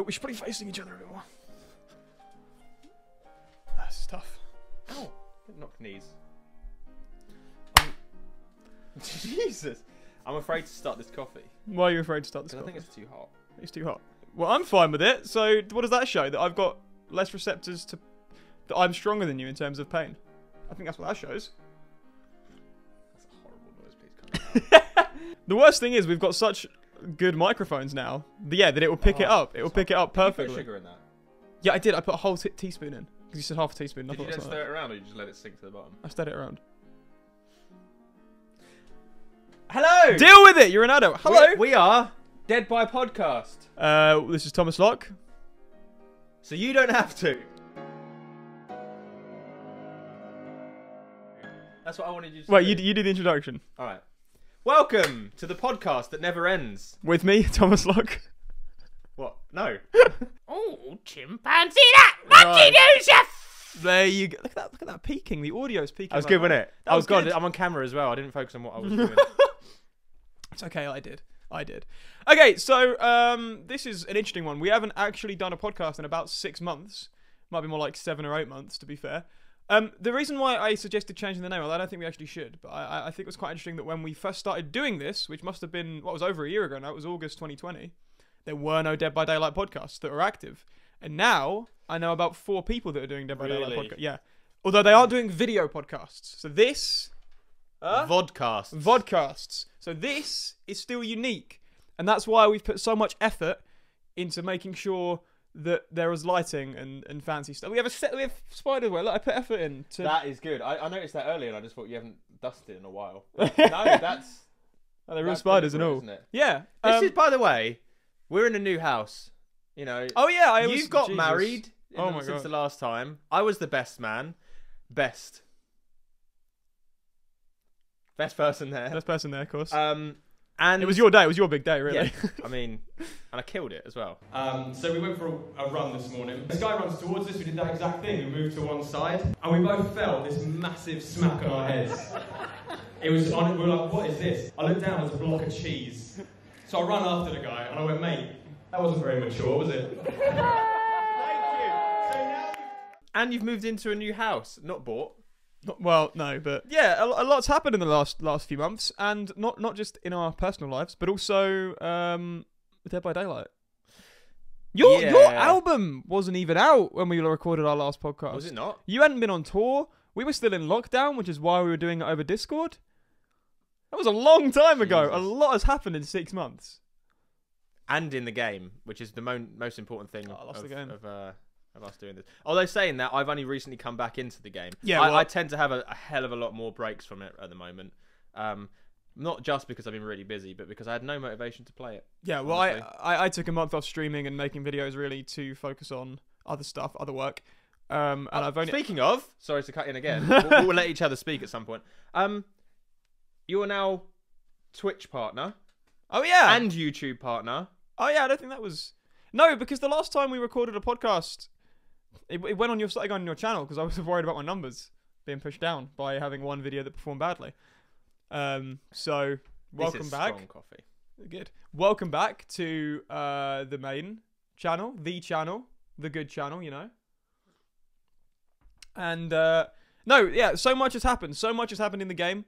We should probably facing each other a bit more. That's tough. Ow. Knock knees. Jesus. I'm afraid to start this coffee. Why are you afraid to start this Because I coffee? think it's too hot. It's too hot. Well, I'm fine with it. So what does that show? That I've got less receptors to... That I'm stronger than you in terms of pain. I think that's what that shows. That's a horrible noise. Please cut it out. The worst thing is we've got such good microphones now. Yeah, that it will pick it up. It will pick it up perfectly. Did you put sugar in that? Yeah, I did. I put a whole teaspoon in. Because you said half a teaspoon. Did you then stir it around or you just let it sink to the bottom? I stirred it around. Hello! Deal with it! You're an adult. Hello! We are Dead by Podcast. This is Thomas Locke. So you don't have to. That's what I wanted you to Wait, do. you do the introduction. Alright. Welcome to the podcast that never ends. With me, Thomas Locke. What? No. Oh, chimpanzee that! What did you do, chef? There you go. Look at that peaking. The audio's peaking. That was good, wasn't it? That was good. good. I'm on camera as well. I didn't focus on what I was doing. It's okay, I did. Okay, so this is an interesting one. We haven't actually done a podcast in about 6 months. Might be more like 7 or 8 months, to be fair. The reason why I suggested changing the name, well, I don't think we actually should, but I think it was quite interesting that when we first started doing this, which must have been, what was over a year ago now, it was August 2020, there were no Dead by Daylight podcasts that were active. And now, I know about 4 people that are doing Dead by Daylight Really? podcasts. Yeah. Although they aren't doing video podcasts. So this... Vodcasts. So this is still unique. And that's why we've put so much effort into making sure that there is lighting and fancy stuff. We have spider web. Look, I put effort in to... That is good. I noticed that earlier and I just thought you haven't dusted in a while. No, that's... Oh, they're real spiders and all. Isn't it? Yeah. This is, by the way, we're in a new house. You know. Oh yeah, You've got Jesus. married Oh since my the God. last time. I was the best man. Best person there. Best person there, of course. And it was your day. It was your big day, really. Yeah, I mean, and I killed it as well. So we went for a run this morning. This guy runs towards us, we did that exact thing. We moved to one side, and we both felt this massive smack on our heads. It was on. We were like, what is this? I looked down, there's a block of cheese. So I ran after the guy, and I went, mate, that wasn't very mature, was it? Thank you. So now and you've moved into a new house, not bought. Well, no, but yeah, a lot's happened in the last few months, and not just in our personal lives, but also Dead by Daylight. Your album wasn't even out when we recorded our last podcast. Was it not? You hadn't been on tour. We were still in lockdown, which is why we were doing it over Discord. That was a long time ago. Jesus. A lot has happened in 6 months. And in the game, which is the most important thing Oh, I lost the game. Of us doing this. Although saying that, I've only recently come back into the game. Yeah, I tend to have a hell of a lot more breaks from it at the moment. Not just because I've been really busy, but because I had no motivation to play it. Yeah, well, honestly. I took a month off streaming and making videos really to focus on other stuff, other work. And I've only... Speaking of, sorry to cut in again, we'll let each other speak at some point. You are now Twitch partner. Oh, yeah. And YouTube partner. Oh, yeah, I don't think that was... No, because the last time we recorded a podcast, it went on started going on your channel because I was worried about my numbers being pushed down by having one video that performed badly. So, welcome this is back. Strong coffee. Good. Welcome back to the main channel, the good channel, you know. And, no, yeah, so much has happened. So much has happened in the game.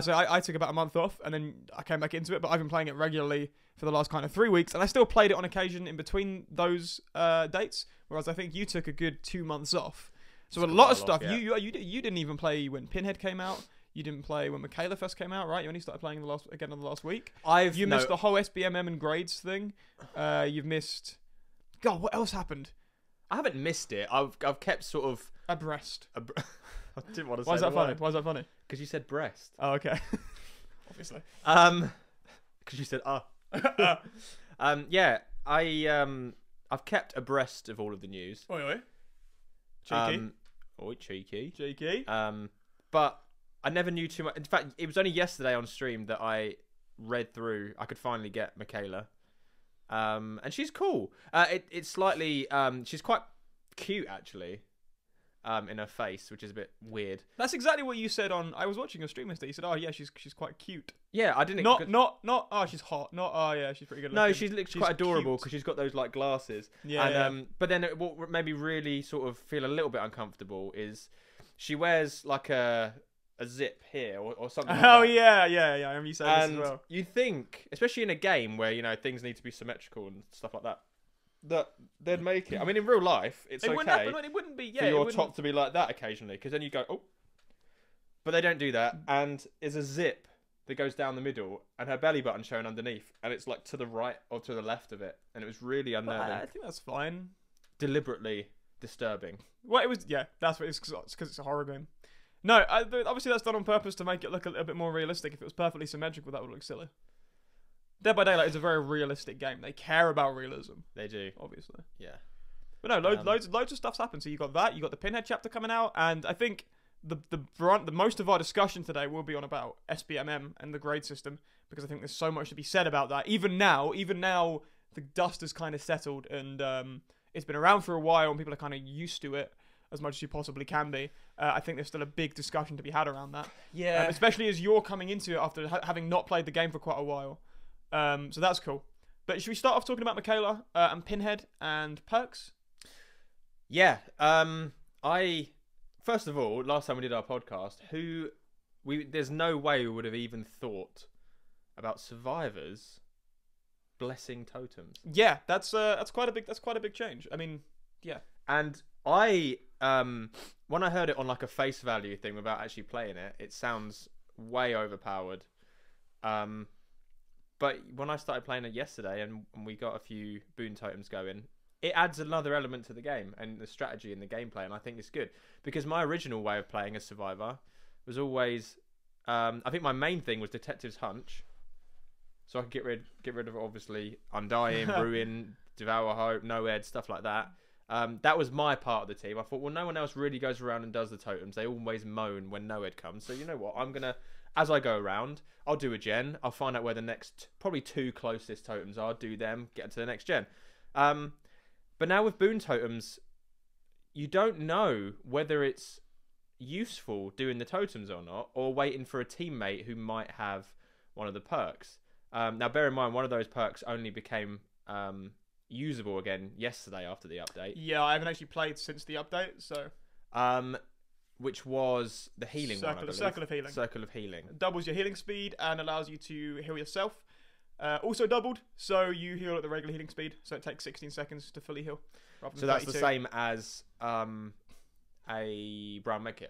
So I took about a month off and then I came back into it, but I've been playing it regularly for the last kind of 3 weeks, and I still played it on occasion in between those dates, whereas I think you took a good 2 months off. So a lot of stuff. Yeah. You didn't even play when Pinhead came out. You didn't play when Mikaela first came out, right? You only started playing in the last week. You missed the whole SBMM and grades thing. You've missed... God, what else happened? I haven't missed it. I've kept sort of... Abreast. I didn't want to say Why is that funny? word. Why is that funny? Because you said breast. Oh, okay. Obviously. Because you said yeah, I've kept abreast of all of the news. Oi. Cheeky. Cheeky. Cheeky. But I never knew too much. In fact, it was only yesterday on stream that I read through. I could finally get Mikaela. And she's cool. It's slightly, she's quite cute actually. in her face, which is a bit weird. That's exactly what you said on. I was watching a stream yesterday. You said, "Oh yeah, she's quite cute." Yeah, I didn't. Not. Oh, she's hot. Not. Oh yeah, she's pretty good. No, looking. she's quite adorable because she's got those like glasses. Yeah. And, But then what made me really sort of feel a little bit uncomfortable is she wears like a zip here or something. Like Oh that. yeah. I remember you saying this And as well. you think, especially in a game where things need to be symmetrical and stuff like that, that they'd make it. I mean, in real life, it's It okay wouldn't happen. It wouldn't be. Yeah. for it your wouldn't- top to be like that occasionally, because then you go, oh. But they don't do that, and there's a zip that goes down the middle, and her belly button showing underneath, and it's like to the right or to the left of it, and it was really But unnerving, I think that's fine. deliberately disturbing. Well, it was. Yeah, that's what it's because it's a horror game. No, obviously that's done on purpose to make it look a little bit more realistic. If it was perfectly symmetrical, that would look silly. Dead by Daylight is a very realistic game. They care about realism, They do, obviously. yeah. But no, loads of stuff's happened. So you got that, you got the Pinhead chapter coming out, and I think the most of our discussion today will be on about SBMM and the grade system, because I think there's so much to be said about that. Even now, the dust has kind of settled, and it's been around for a while, and people are kind of used to it as much as you possibly can be. I think there's still a big discussion to be had around that, Yeah. especially as you're coming into it after having not played the game for quite a while. So that's cool. But should we start off talking about Mikaela and Pinhead and perks? Yeah. I first of all, last time we did our podcast, there's no way we would have even thought about survivors blessing totems. Yeah, that's quite a big change. I mean, yeah. And I when I heard it on like a face value thing without actually playing it, it sounds way overpowered. But when I started playing it yesterday and we got a few Boon totems going, it adds another element to the game and the strategy and the gameplay, and I think it's good because my original way of playing as Survivor was always, I think my main thing was Detective's Hunch, so I could get rid of obviously Undying, Ruin, Devour Hope, No Ed, stuff like that. That was my part of the team. I thought, well, no one else really goes around and does the totems. They always moan when No Ed comes. So you know what? I'm gonna, as I go around, I'll do a gen. I'll find out where the next probably 2 closest totems are. Do them, get into the next gen. But now with Boon totems, you don't know whether it's useful doing the totems or not, or waiting for a teammate who might have one of the perks. Now, bear in mind, one of those perks only became usable again yesterday after the update. Yeah, I haven't actually played since the update, so. Which was the healing one, I believe. Circle of Healing. Circle of Healing. Doubles your healing speed and allows you to heal yourself. Also doubled, so you heal at the regular healing speed, so it takes 16 seconds to fully heal. So that's the same as a brown medkit.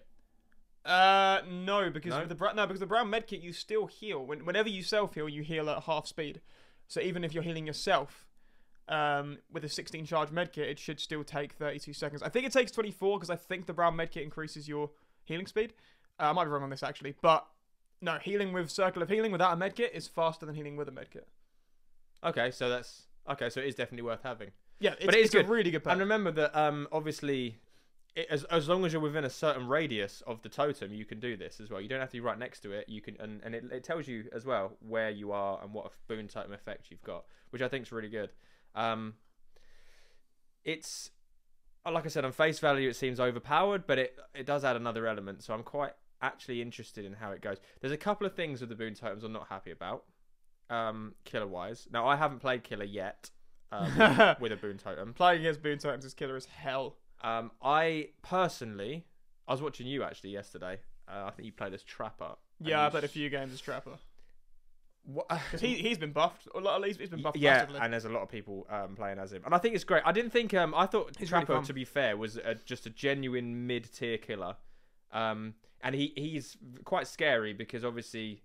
No, because No? with the brown medkit you still heal. Whenever you self heal, you heal at half speed. So even if you're healing yourself, with a 16 charge medkit, it should still take 32 seconds. I think it takes 24 because I think the brown medkit increases your healing speed. I might be wrong on this actually, but no, healing with Circle of Healing without a medkit is faster than healing with a medkit. Okay, so it is definitely worth having. Yeah, But it is it's good. a really good perk. And remember that obviously, as long as you're within a certain radius of the totem, you can do this as well. You don't have to be right next to it. You can, and it tells you as well where you are and what Boon totem effect you've got, which I think is really good. It's like I said, on face value, it seems overpowered, but it does add another element. So I'm quite actually interested in how it goes. There's a couple of things with the Boon totems I'm not happy about, killer wise. Now I haven't played killer yet with a Boon totem. Playing against Boon totems is killer as hell. I personally, I was watching you actually yesterday. I think you played as Trapper. Yeah, I played a few games as Trapper. Because he's been buffed. Or at least he's been buffed Yeah, massively. and there's a lot of people playing as him, and I think it's great. I didn't think I thought He's really Trapper, fun. to be fair, was just a genuine mid-tier killer, and he's quite scary because obviously,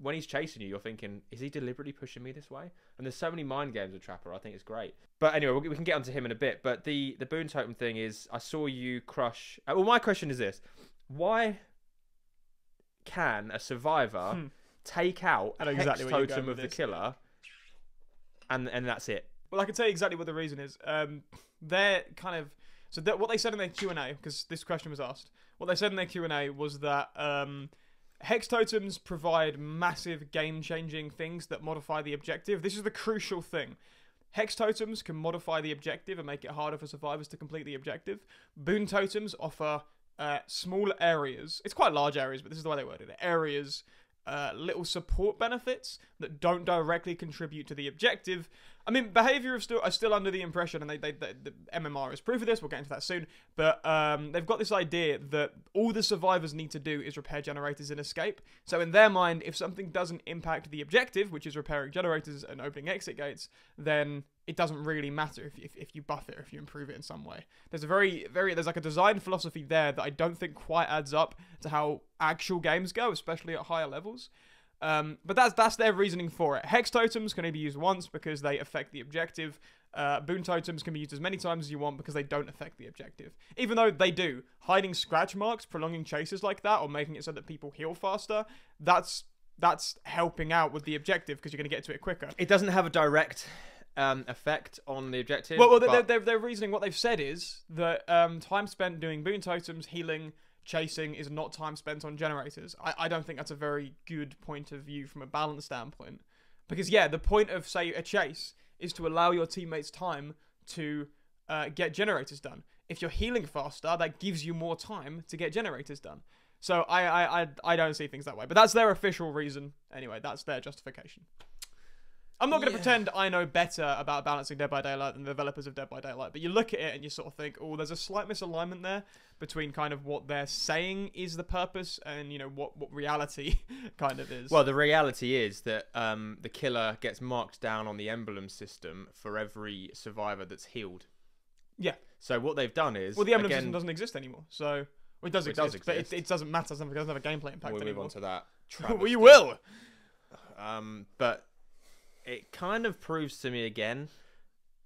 when he's chasing you, you're thinking, is he deliberately pushing me this way? And there's so many mind games with Trapper. I think it's great. But anyway, we can get onto him in a bit. But the Boon totem thing is, I saw you crush. Well, my question is this: why can a survivor take out I know Hex exactly where you're totem going of with the this. killer, and that's it? Well, I can tell you exactly what the reason is. They're kind of what they said in their Q&A, because this question was asked. What they said in their Q&A was that Hex totems provide massive game-changing things that modify the objective. This is the crucial thing. Hex totems can modify the objective and make it harder for survivors to complete the objective. Boon totems offer small areas. It's quite large areas, but this is the way they worded it. Areas, little support benefits that don't directly contribute to the objective. I mean, behavior are still under the impression, and the MMR is proof of this. We'll get into that soon. But they've got this idea that all the survivors need to do is repair generators and escape. So in their mind, if something doesn't impact the objective, which is repairing generators and opening exit gates, then it doesn't really matter if you buff it or if you improve it in some way. There's there's like a design philosophy there that I don't think quite adds up to how actual games go, especially at higher levels. But that's their reasoning for it. Hex totems can only be used once because they affect the objective. Boon totems can be used as many times as you want because they don't affect the objective. Even though they do. Hiding scratch marks, prolonging chases like that, or making it so that people heal faster, that's helping out with the objective because you're going to get to it quicker. It doesn't have a direct effect on the objective. Well, their reasoning, what they've said is that time spent doing boon totems, healing, chasing is not time spent on generators. I don't think that's a very good point of view from a balance standpoint. Because, yeah, the point of, say, a chase is to allow your teammates time to get generators done. If you're healing faster, that gives you more time to get generators done. So I don't see things that way. But that's their official reason. Anyway, that's their justification. I'm not going to pretend I know better about balancing Dead by Daylight than the developers of Dead by Daylight, but you look at it and you sort of think, oh, there's a slight misalignment there between kind of what they're saying is the purpose and, you know, what reality kind of is. Well, the reality is that the killer gets marked down on the emblem system for every survivor that's healed. Yeah. So what they've done is... Well, the emblem system doesn't exist anymore, so... Well, it does exist, but it doesn't matter. It doesn't have a gameplay impact we'll anymore. Move on to that. We will! But... it kind of proves to me again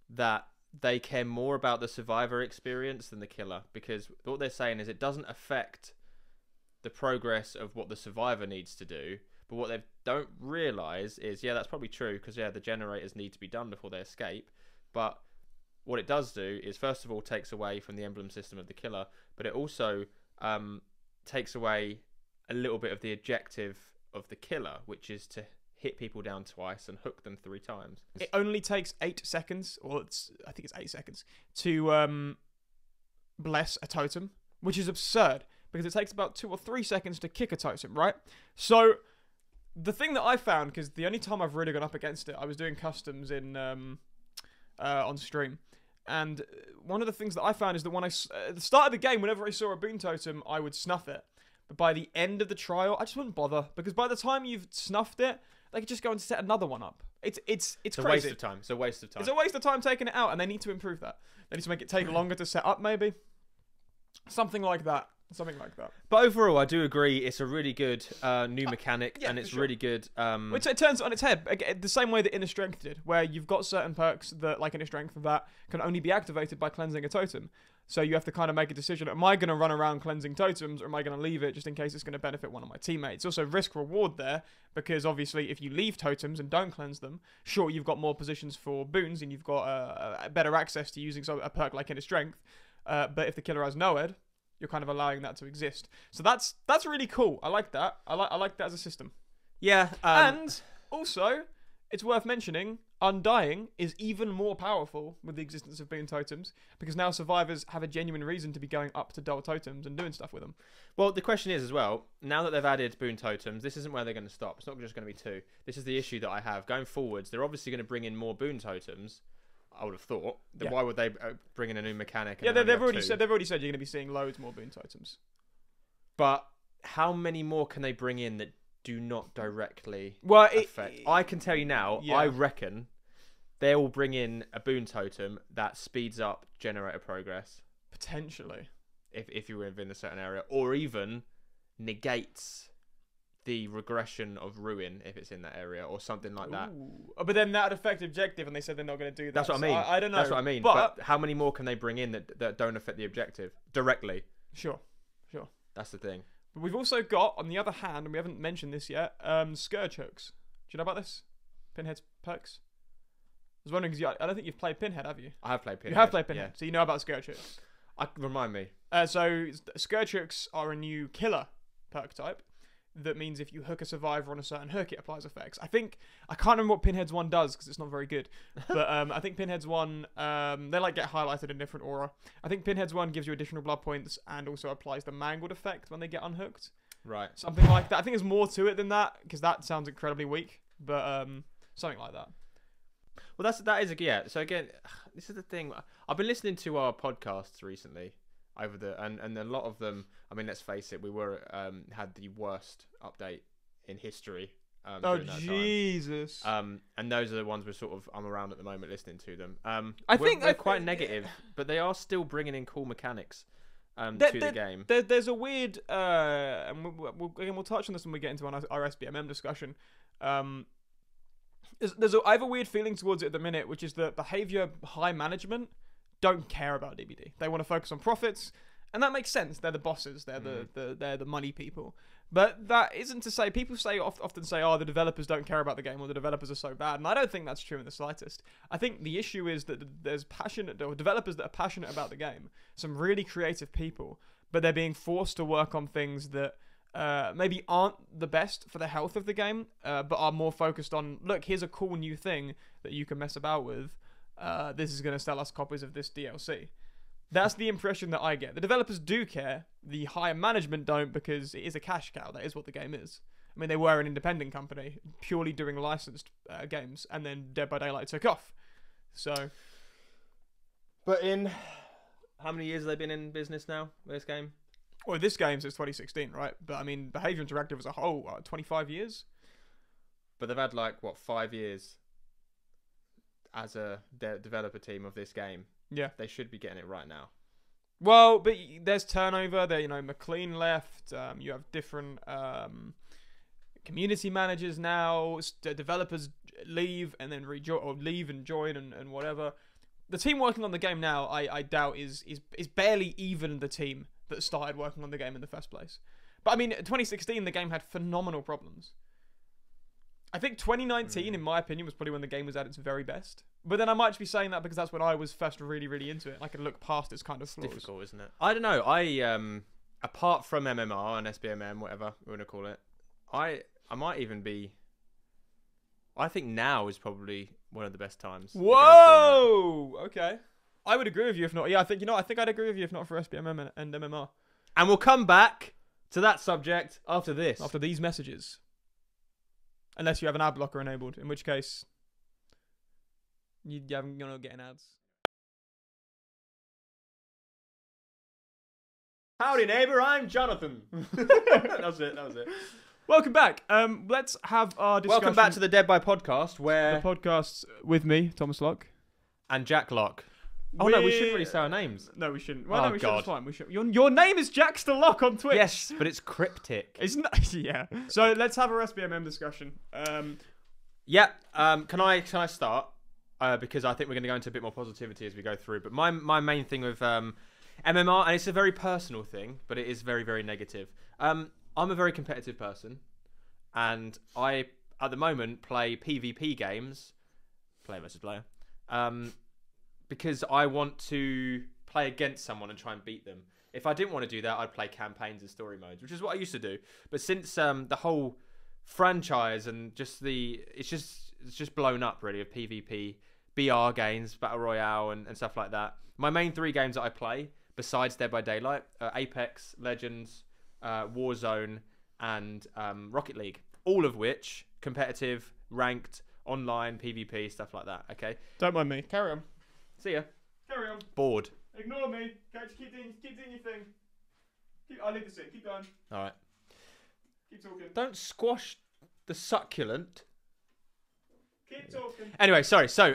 that they care more about the survivor experience than the killer, because what they're saying is it doesn't affect the progress of what the survivor needs to do, but what they don't realise is, yeah, that's probably true, because, yeah, the generators need to be done before they escape, but what it does do is, first of all, takes away from the emblem system of the killer, but it also takes away a little bit of the objective of the killer, which is to hit people down twice and hook them 3 times. It only takes 8 seconds, or I think it's 8 seconds, to bless a totem, which is absurd, because it takes about 2 or 3 seconds to kick a totem, right? So, the thing that I found, because the only time I've really gone up against it, I was doing customs in on stream, and one of the things that I found is that when at the start of the game, whenever I saw a boon totem, I would snuff it. But by the end of the trial, I just wouldn't bother, because by the time you've snuffed it, they could just go and set another one up. It's a crazy. Waste of time. It's a waste of time. It's a waste of time taking it out, and they need to improve that. They need to make it take longer to set up, maybe. Something like that. Something like that. But overall, I do agree it's a really good new mechanic, and it's really good... Which it turns it on its head, the same way that Inner Strength did, where you've got certain perks that, like Inner Strength, that can only be activated by cleansing a totem. So you have to kind of make a decision, am I going to run around cleansing totems, or am I going to leave it just in case it's going to benefit one of my teammates? Also, risk-reward there, because obviously if you leave totems and don't cleanse them, sure, you've got more positions for boons, and you've got better access to using a perk like Inner Strength, but if the killer has no-ed, you're kind of allowing that to exist. So that's really cool. I like that. I like that as a system. Yeah. And also, it's worth mentioning, Undying is even more powerful with the existence of boon totems, because now survivors have a genuine reason to be going up to dull totems and doing stuff with them. Well, the question is as well, now that they've added boon totems, this isn't where they're going to stop. It's not just going to be 2. This is the issue that I have. Going forwards, they're obviously going to bring in more boon totems, I would have thought. Then why would they bring in a new mechanic? Yeah, they've already said you're going to be seeing loads more boon totems. But how many more can they bring in that do not directly affect? I can tell you now, I reckon they will bring in a boon totem that speeds up generator progress. Potentially. If you live in a certain area. Or even negates the regression of ruin if it's in that area, or something like that. Oh, but then that'd affect objective, and they said they're not going to do that. That's what I mean. I don't know. That's what I mean. But how many more can they bring in that don't affect the objective directly? Sure. That's the thing. But we've also got, on the other hand, and we haven't mentioned this yet, Scourge hooks. Do you know about this? Pinhead's perks? I was wondering, because I don't think you've played Pinhead, have you? I have played Pinhead. You have played Pinhead, so you know about Scourge hooks. Remind me. So Scourge hooks are a new killer perk type. that means if you hook a survivor on a certain hook, it applies effects. I can't remember what Pinhead's one does because it's not very good. But I think Pinhead's one, they like get highlighted in different aura. I think Pinhead's one gives you additional blood points and also applies the mangled effect when they get unhooked. Right. Something like that. I think there's more to it than that because that sounds incredibly weak. But something like that. Well, that is yeah. So again, this is the thing. I've been listening to our podcasts recently over and a lot of them. I mean, let's face it, we had the worst update in history. Oh Jesus! And those are the ones I'm around at the moment listening to them. I think they're quite negative, but they are still bringing in cool mechanics to the game. There's a weird, and we'll touch on this when we get into our SBMM discussion. I have a weird feeling towards it at the minute, which is that behavior high management don't care about DBD. They want to focus on profits, and that makes sense. They're the bosses. They're the money people. But that isn't to say people often say, "Oh, the developers don't care about the game," or "the developers are so bad." And I don't think that's true in the slightest. I think the issue is that there's developers that are passionate about the game, some really creative people, but they're being forced to work on things that maybe aren't the best for the health of the game, but are more focused on, look, here's a cool new thing that you can mess about with. This is going to sell us copies of this DLC. That's the impression that I get. The developers do care. The higher management don't, because it is a cash cow. That is what the game is. I mean, they were an independent company, purely doing licensed games, and then Dead by Daylight took off. So, but in how many years have they been in business now with this game? Well, this game since 2016, right? But I mean, Behaviour Interactive as a whole, 25 years. But they've had 5 years as a developer team of this game. Yeah, they should be getting it right now. Well, but there's turnover. There, McLean left. You have different community managers now. Developers leave and then leave and join and whatever. The team working on the game now, I doubt is barely even the team that started working on the game in the first place. But I mean, 2016, the game had phenomenal problems. I think 2019, in my opinion, was probably when the game was at its very best. But then I might just be saying that because that's when I was first really, really into it. I could look past its kind of flaws. Difficult, isn't it? I don't know. I apart from MMR and SBMM, whatever we want to call it, I might even be. I think now is probably one of the best times. Whoa! Okay, I would agree with you if not. Yeah, I think I'd agree with you if not for SBMM and MMR. And we'll come back to that subject after this. After these messages. Unless you have an ad blocker enabled, in which case you're not getting ads. Howdy, neighbour. I'm Jonathan. That was it. Welcome back. Let's have our discussion. Welcome back to the Dead by podcast, where the podcast's with me, Thomas Locke, and Jack Locke. Oh no, we shouldn't really say our names. No, we shouldn't. Well, no, we God. It's fine. We should. Your name is Jackster Locke on Twitch. Yes, but it's cryptic. Isn't that? Yeah. So let's have our SBMM discussion. Yeah. Can I start? Because I think we're going to go into a bit more positivity as we go through. But my main thing with MMR, and it's a very personal thing, but it is very, very negative. I'm a very competitive person, and I at the moment play PvP games, player versus player. Because I want to play against someone and try and beat them. If I didn't want to do that, I'd play campaigns and story modes, which is what I used to do. But since the whole franchise and it's just blown up really of PvP, BR games, Battle Royale and stuff like that. My main 3 games that I play, besides Dead by Daylight, are Apex, Legends, Warzone, and Rocket League. All of which, competitive, ranked, online, PvP, stuff like that, okay? Don't mind me. Carry on. See ya. Carry on. Bored. Ignore me. Keep doing your thing. I'll leave this in. Keep going. All right. Keep talking. Don't squash the succulent. Keep talking. Anyway, sorry. So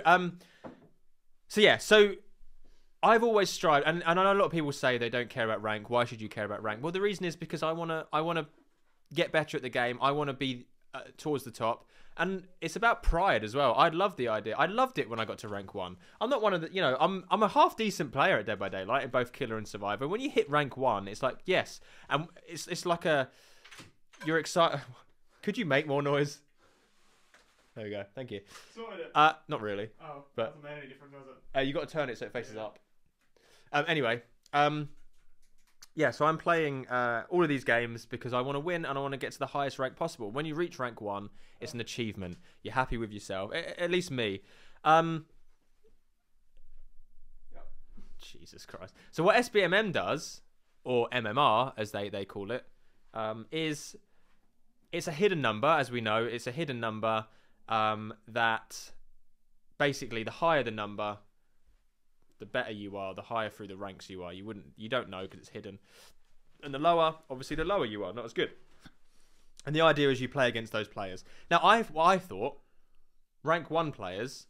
I've always strived, and I know a lot of people say they don't care about rank. Why should you care about rank? Well, the reason is because I wanna get better at the game. I want to be towards the top. And it's about pride as well. I love the idea. I loved it when I got to rank 1. I'm not one of the, I'm a half decent player at Dead by Daylight in both Killer and Survivor. When you hit rank 1, it's like, yes. And it's like you're excited. Could you make more noise? There we go. Thank you. Sorted it. Not really. Oh, but doesn't make any difference, does it? you got to turn it so it faces up. Anyway, Yeah, so I'm playing all of these games because I want to win and I want to get to the highest rank possible. When you reach rank 1, it's an achievement. You're happy with yourself. At least me. Jesus Christ. So what SBMM does, or MMR as they call it, is it's a hidden number, as we know. It's a hidden number that basically the higher the number, the better you are, the higher through the ranks you are. You don't know because it's hidden. And the lower, obviously the lower you are, not as good. And the idea is you play against those players. Now I thought rank 1 players,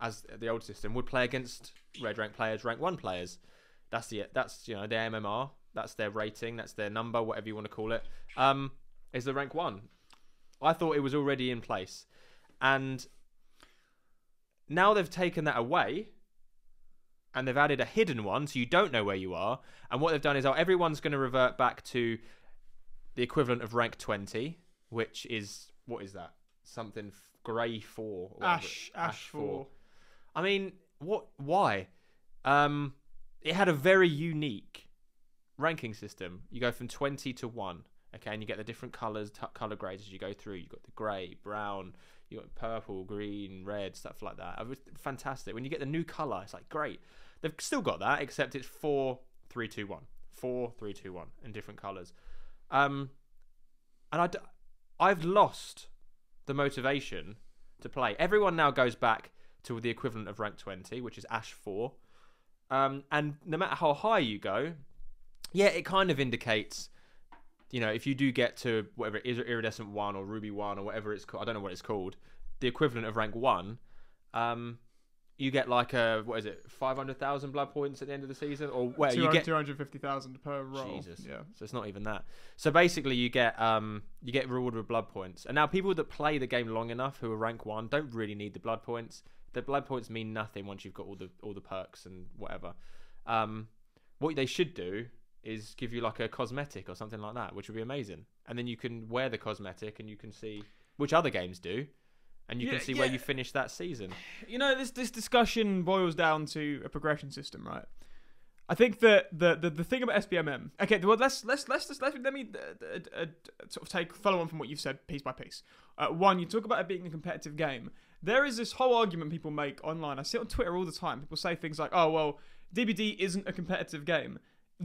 as the old system, would play against red rank players, rank 1 players. That's their MMR, that's their rating, that's their number, whatever you want to call it. Is the rank 1. I thought it was already in place. And now they've taken that away. And they've added a hidden one, so you don't know where you are. And what they've done is everyone's going to revert back to the equivalent of rank 20, which is, what is that? Something grey 4. Ash 4. I mean, why? It had a very unique ranking system. You go from 20 to 1, okay, and you get the different colours, colour grades as you go through. You've got the grey, brown, you got purple, green, red, stuff like that. It was fantastic. When you get the new colour, it's like great. They've still got that, except it's 4, 3, 2, 1. 4, 3, 2, 1 in different colours. And I've lost the motivation to play. Everyone now goes back to the equivalent of rank 20, which is Ash 4. And no matter how high you go, yeah, it kind of indicates, if you do get to whatever it is, Iridescent 1 or Ruby 1 or whatever it's called, I don't know what it's called, the equivalent of rank 1, you get like 500,000 blood points at the end of the season? Or where you get 250,000 per roll. Jesus. Yeah. So it's not even that. So basically you get rewarded with blood points. And now people that play the game long enough who are rank 1 don't really need the blood points. The blood points mean nothing once you've got all the perks and whatever. What they should do is give you like a cosmetic or something like that, which would be amazing. And then you can wear the cosmetic and you can see, which other games do, and you can see where you finish that season. This discussion boils down to a progression system, right? I think that the thing about SBMM. Okay, well let me sort of follow on from what you've said piece by piece. One, you talk about it being a competitive game. There is this whole argument people make online. I see it on Twitter all the time. People say things like, "Oh well, DBD isn't a competitive game."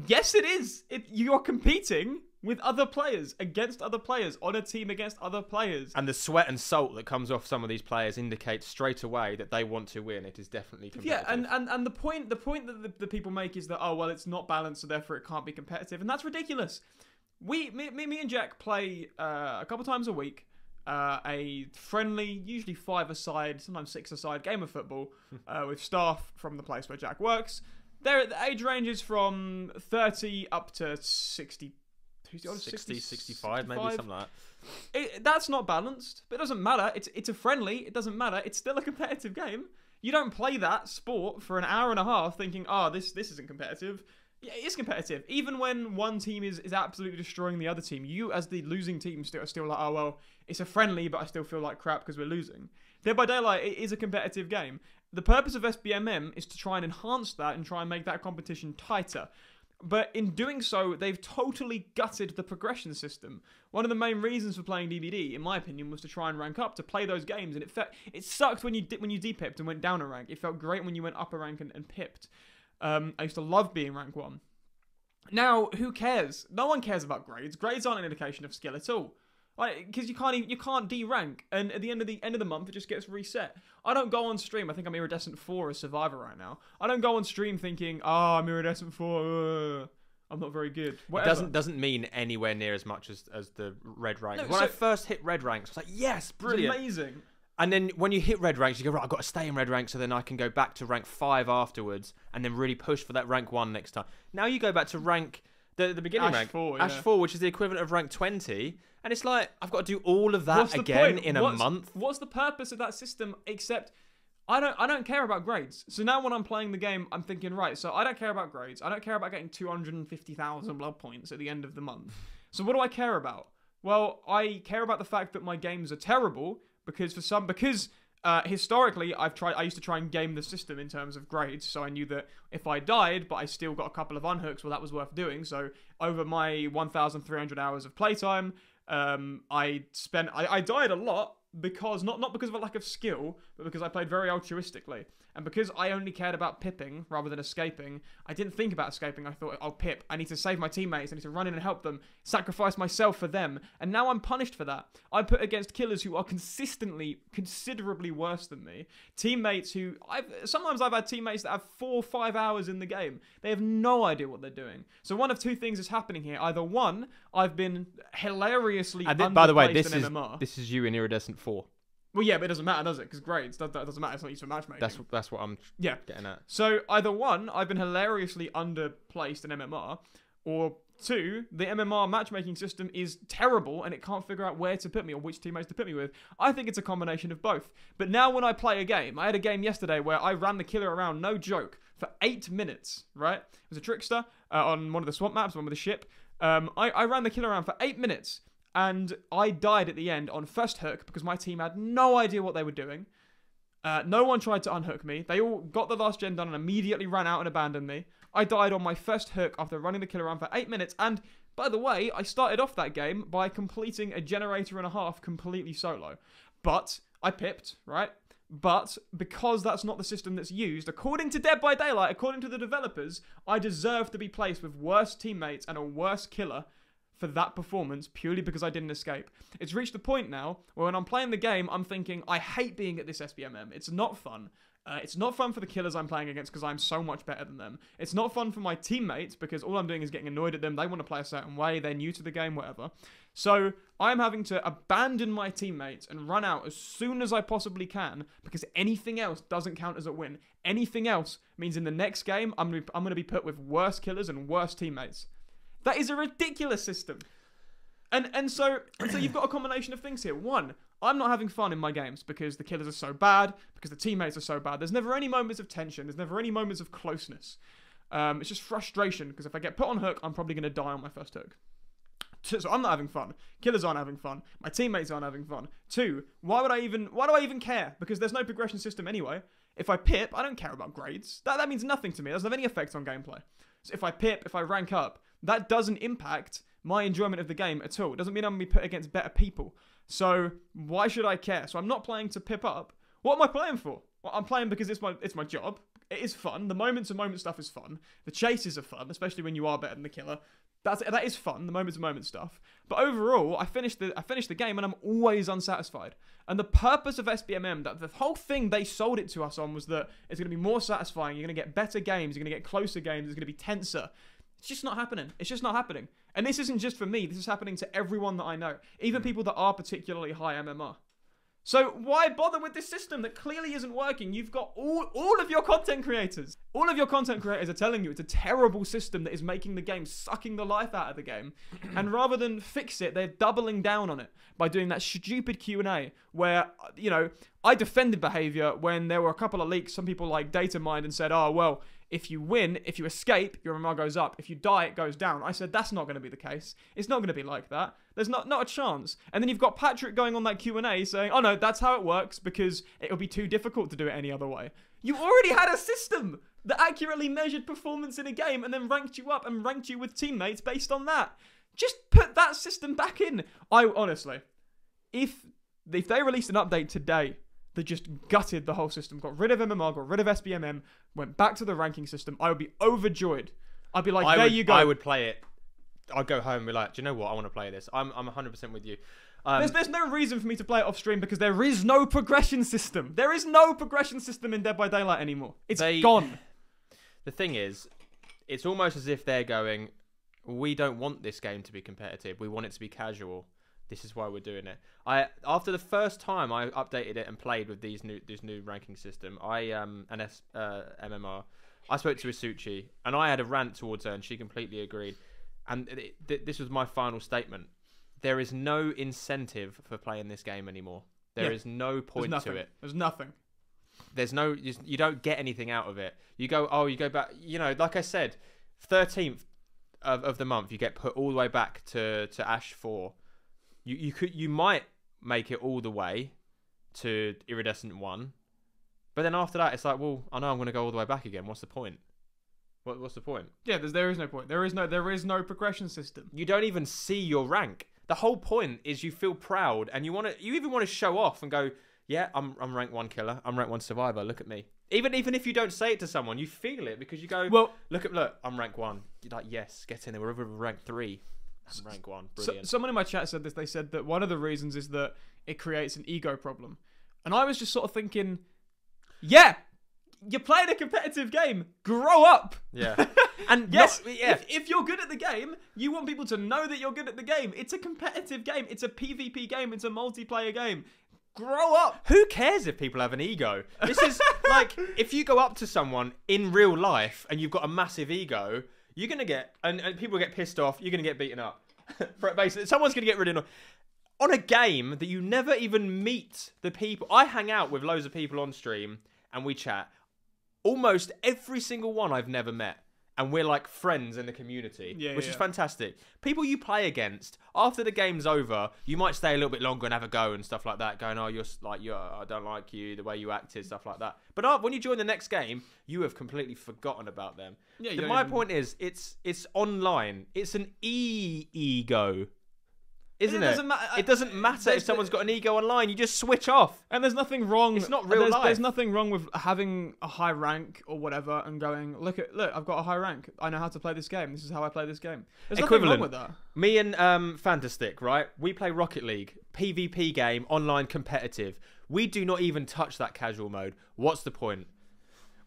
Yes, it is. You are competing with other players, against other players, on a team against other players. And the sweat and salt that comes off some of these players indicates straight away that they want to win. It is definitely competitive. Yeah, and the point that the people make is that, oh, well, it's not balanced, so therefore it can't be competitive. And that's ridiculous. Me and Jack play a couple times a week, a friendly, usually 5-a-side, sometimes 6-a-side game of football with staff from the place where Jack works. The age ranges from 30 up to 60, 65, maybe something like that. That's not balanced, but it doesn't matter. It's a friendly. It doesn't matter. It's still a competitive game. You don't play that sport for an hour and a half thinking, this isn't competitive. Yeah, it is competitive. Even when one team is absolutely destroying the other team, you as the losing team are still like, oh, well, it's a friendly, but I still feel like crap because we're losing. Dead by Daylight, it is a competitive game. The purpose of SBMM is to try and enhance that and try and make that competition tighter. But in doing so, they've totally gutted the progression system. One of the main reasons for playing DBD, in my opinion, was to try and rank up, to play those games. And it sucked when you depipped and went down a rank. It felt great when you went up a rank and pipped. I used to love being rank 1. Now, who cares? No one cares about grades. Grades aren't an indication of skill at all. Because you can't D-rank, and at the end of the month, it just gets reset. I don't go on stream. I think I'm Iridescent 4 as Survivor right now. I don't go on stream thinking, I'm Iridescent 4. I'm not very good. Whatever. It doesn't mean anywhere near as much as the red rank. When I first hit red ranks, I was like, yes, brilliant, it's amazing. And then when you hit red ranks, you go, right, I've got to stay in red rank so then I can go back to rank 5 afterwards, and then really push for that rank 1 next time. Now you go back to rank the beginning rank, 4, Ash 4, which is the equivalent of rank 20. And it's like, I've got to do all of that again in a month. What's the purpose of that system except I don't care about grades. So now when I'm playing the game, I'm thinking, right, so I don't care about grades. I don't care about getting 250,000 blood points at the end of the month. So what do I care about? Well, I care about the fact that my games are terrible because historically, I used to try and game the system in terms of grades, so I knew that if I died, but I still got a couple of unhooks, well, that was worth doing. So over my 1,300 hours of playtime, I died a lot because not because of a lack of skill, but because I played very altruistically. And because I only cared about pipping rather than escaping, I didn't think about escaping. I thought, I'll pip. I need to save my teammates. I need to run in and help them, sacrifice myself for them. And now I'm punished for that. I'm put against killers who are consistently, considerably worse than me. Teammates who, sometimes I've had teammates that have 4 or 5 hours in the game. They have no idea what they're doing. So one of two things is happening here. Either one, I've been hilariously underplaced by the way, in MMR. this is you in Iridescent 4. Well, yeah, but it doesn't matter, does it? Because grades, that doesn't matter. It's not used for matchmaking. That's what I'm getting at. So either one, I've been hilariously underplaced in MMR, or two, the MMR matchmaking system is terrible and it can't figure out where to put me or which teammates to put me with. I think it's a combination of both. But now when I play a game, I had a game yesterday where I ran the killer around, no joke, for 8 minutes, right? It was a trickster on one of the swamp maps, one with a ship. I ran the killer around for 8 minutes. And I died at the end on first hook because my team had no idea what they were doing. No one tried to unhook me. They all got the last gen done and immediately ran out and abandoned me. I died on my first hook after running the killer around for 8 minutes. And, by the way, I started off that game by completing a generator and a half completely solo. But I pipped, right? But because that's not the system that's used, according to Dead by Daylight, according to the developers, I deserve to be placed with worse teammates and a worse killer for that performance purely because I didn't escape. It's reached the point now where when I'm playing the game, I'm thinking, I hate being at this SBMM. It's not fun. It's not fun for the killers I'm playing against because I'm so much better than them. It's not fun for my teammates because all I'm doing is getting annoyed at them. They want to play a certain way. They're new to the game, whatever. So I'm having to abandon my teammates and run out as soon as I possibly can because anything else doesn't count as a win. Anything else means in the next game, I'm going to be put with worse killers and worse teammates. That is a ridiculous system. And so you've got a combination of things here. One, I'm not having fun in my games because the killers are so bad, because the teammates are so bad. There's never any moments of tension. There's never any moments of closeness. It's just frustration because if I get put on hook, I'm probably going to die on my first hook. So I'm not having fun. Killers aren't having fun. My teammates aren't having fun. Two, why do I even care? Because there's no progression system anyway. If I pip, I don't care about grades. That means nothing to me. It doesn't have any effect on gameplay. So if I pip, if I rank up, that doesn't impact my enjoyment of the game at all. It doesn't mean I'm going to be put against better people. So why should I care? So I'm not playing to pip up. What am I playing for? Well, I'm playing because it's my job. It is fun. The moment-to-moment stuff is fun. The chases are fun, especially when you are better than the killer. That is fun, the moment-to-moment stuff. But overall, I finished the game and I'm always unsatisfied. And the purpose of SBMM, the whole thing they sold it to us on was that it's going to be more satisfying. You're going to get better games. You're going to get closer games. It's going to be tenser. It's just not happening. It's just not happening. And this isn't just for me. This is happening to everyone that I know. Even people that are particularly high MMR. So why bother with this system that clearly isn't working? You've got all of your content creators. All of your content creators are telling you it's a terrible system that is making the game, sucking the life out of the game. And rather than fix it, they're doubling down on it by doing that stupid Q&A where, you know, I defended behavior when there were a couple of leaks. Some people like data mined and said, oh, well, if you win, if you escape, your MMR goes up. If you die, it goes down. I said, that's not going to be the case. It's not going to be like that. There's not a chance. And then you've got Patrick going on that Q&A saying, oh no, that's how it works because it'll be too difficult to do it any other way. You already had a system that accurately measured performance in a game and then ranked you up and ranked you with teammates based on that. Just put that system back in. I honestly, if they released an update today that just gutted the whole system, got rid of MMR, got rid of SBMM, went back to the ranking system, I would be overjoyed. I'd be like, there you go. I would play it. I'd go home and be like, do you know what? I want to play this. I'm 100% with you. There's no reason for me to play it off stream because there is no progression system. There is no progression system in Dead by Daylight anymore. It's gone. The thing is, it's almost as if they're going, we don't want this game to be competitive. We want it to be casual. This is why we're doing it. After the first time I updated it and played with this new ranking system, MMR, I spoke to Isuchi and I had a rant towards her and she completely agreed. And this was my final statement. There is no incentive for playing this game anymore. There is no point to it. There's nothing. There's no, you don't get anything out of it. You go back, you know, like I said, 13th of the month, you get put all the way back to Ash 4. You might make it all the way to Iridescent 1. But then after that, it's like, well, I know I'm going to go all the way back again. What's the point? What's the point? Yeah, there is no point. There is no progression system. You don't even see your rank. The whole point is you feel proud and you even want to show off and go, yeah, I'm rank 1 killer. I'm rank 1 survivor. Look at me. Even if you don't say it to someone, you feel it because you go, well, look, I'm rank 1. You're like, yes, get in there. We're rank 3. I'm rank 1. Brilliant. Someone in my chat said this. They said that one of the reasons is that it creates an ego problem. And I was just sort of thinking, yeah, you're playing a competitive game. Grow up. Yeah. And yes, if you're good at the game, you want people to know that you're good at the game. It's a competitive game. It's a PvP game. It's a multiplayer game. Grow up. Who cares if people have an ego? This is like, if you go up to someone in real life and you've got a massive ego, you're going to get, and people get pissed off, you're going to get beaten up. Basically, someone's going to get really annoyed. On a game that you never even meet the people. I hang out with loads of people on stream and we chat. Almost every single one I've never met. And we're like friends in the community, which is fantastic. People you play against, after the game's over, you might stay a little bit longer and have a go and stuff like that, going, oh, I don't like you, the way you acted, stuff like that. But when you join the next game, you have completely forgotten about them. Yeah, my point is, it's online. It's an ego. Isn't it? It doesn't matter if someone's got an ego online. You just switch off. And there's nothing wrong. It's not real life. There's nothing wrong with having a high rank or whatever and going, look, I've got a high rank. I know how to play this game. This is how I play this game. There's nothing wrong with that. Me and Fantastic, right? We play Rocket League, PvP game, online competitive. We do not even touch that casual mode. What's the point?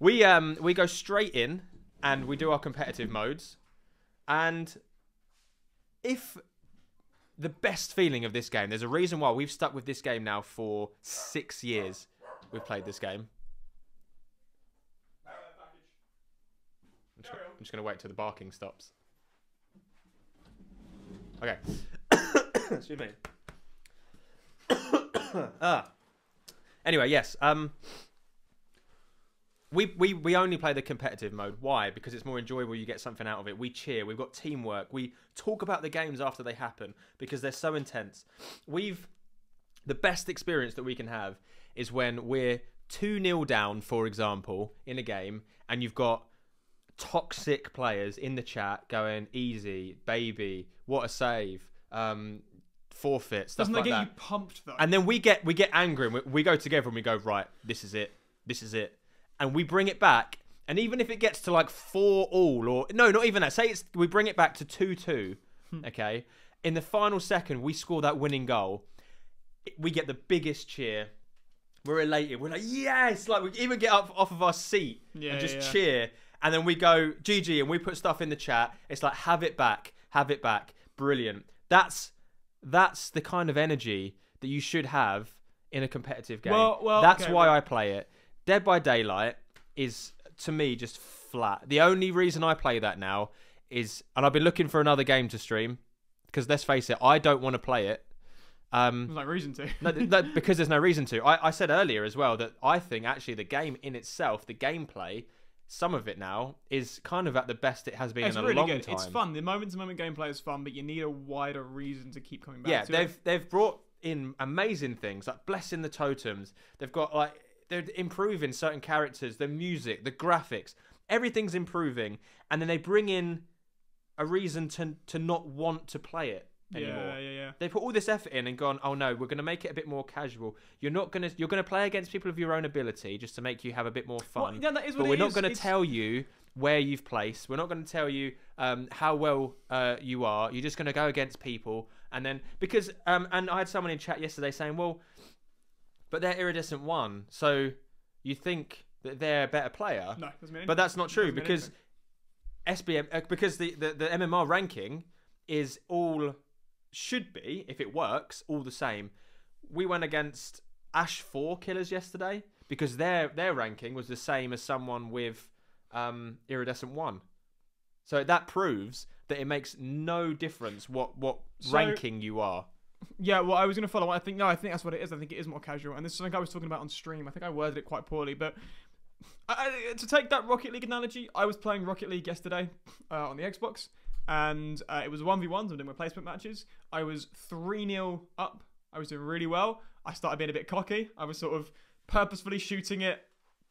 We go straight in and we do our competitive modes. And if the best feeling of this game, there's a reason why we've stuck with this game now for 6 years. We've played this game. I'm just going to wait till the barking stops. Okay. Excuse me. Anyway, yes. We only play the competitive mode. Why? Because it's more enjoyable. You get something out of it. We cheer. We've got teamwork. We talk about the games after they happen because they're so intense. The best experience that we can have is when we're 2-0 down, for example, in a game, and you've got toxic players in the chat going, easy, baby, what a save, forfeit, stuff like that. Doesn't that get you pumped, though? And then we get angry and we go together and we go, right, this is it. This is it. And we bring it back, and even if it gets to like 4-all, or no, not even that. Say we bring it back to 2-2. Okay, in the final second, we score that winning goal. We get the biggest cheer. We're elated. We're like, yes! Like we even get up off of our seat and just cheer. And then we go GG, and we put stuff in the chat. It's like, have it back, brilliant. That's the kind of energy that you should have in a competitive game. That's why I play it. Dead by Daylight is, to me, just flat. The only reason I play that now is, and I've been looking for another game to stream, because let's face it, I don't want to play it. There's no reason to. No, because there's no reason to. I said earlier as well that I think actually the game in itself, the gameplay, some of it now, is kind of at the best it has been in a long time. It's fun. The moment-to-moment gameplay is fun, but you need a wider reason to keep coming back to it. Yeah, they've brought in amazing things, like blessing the totems. They've got like... They're improving certain characters, the music, the graphics, everything's improving, and then they bring in a reason to not want to play it anymore. Yeah. They put all this effort in and gone, oh no, we're going to make it a bit more casual. You're going to play against people of your own ability just to make you have a bit more fun. Well, that is what but we're not going to tell you where you've placed. We're not going to tell you how well you are. You're just going to go against people, and then because and I had someone in chat yesterday saying, well, but they're Iridescent 1, so you think that they're a better player. No, doesn't mean anything. But that's not true because SBM, because the MMR ranking is all, should be, if it works, all the same. We went against Ash 4 killers yesterday because their ranking was the same as someone with Iridescent 1. So that proves that it makes no difference what ranking you are. Yeah, well, I was going to follow. I think that's what it is. I think it is more casual. And this is something I was talking about on stream. I think I worded it quite poorly. But to take that Rocket League analogy, I was playing Rocket League yesterday on the Xbox. And it was 1v1s. I'm doing replacement matches. I was 3-0 up. I was doing really well. I started being a bit cocky. I was sort of purposefully shooting it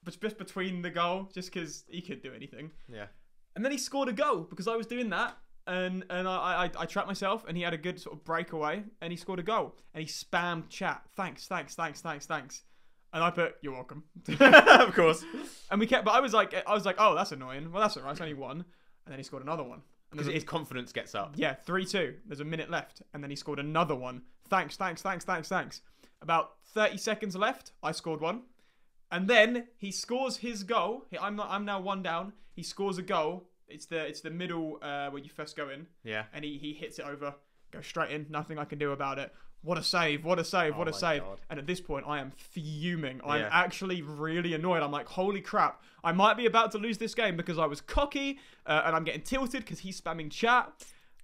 just between the goal, just because he could do anything. Yeah. And then he scored a goal because I was doing that. And I trapped myself, and he had a good sort of breakaway, and he scored a goal. And he spammed chat, thanks. And I put, you're welcome. Of course. And we kept, but I was like, oh, that's annoying. Well, that's alright, it's only one. And then he scored another one. Because his confidence gets up. Yeah, 3-2. There's a minute left. And then he scored another one. Thanks. About 30 seconds left, I scored one. And then he scores his goal. I'm now one down. He scores a goal. It's the middle where you first go in. Yeah. And he hits it over, goes straight in. Nothing I can do about it. What a save! What a save! Oh what a save! God. And at this point, I am fuming. I'm Yeah. actually really annoyed. I'm like, holy crap! I might be about to lose this game because I was cocky and I'm getting tilted because he's spamming chat.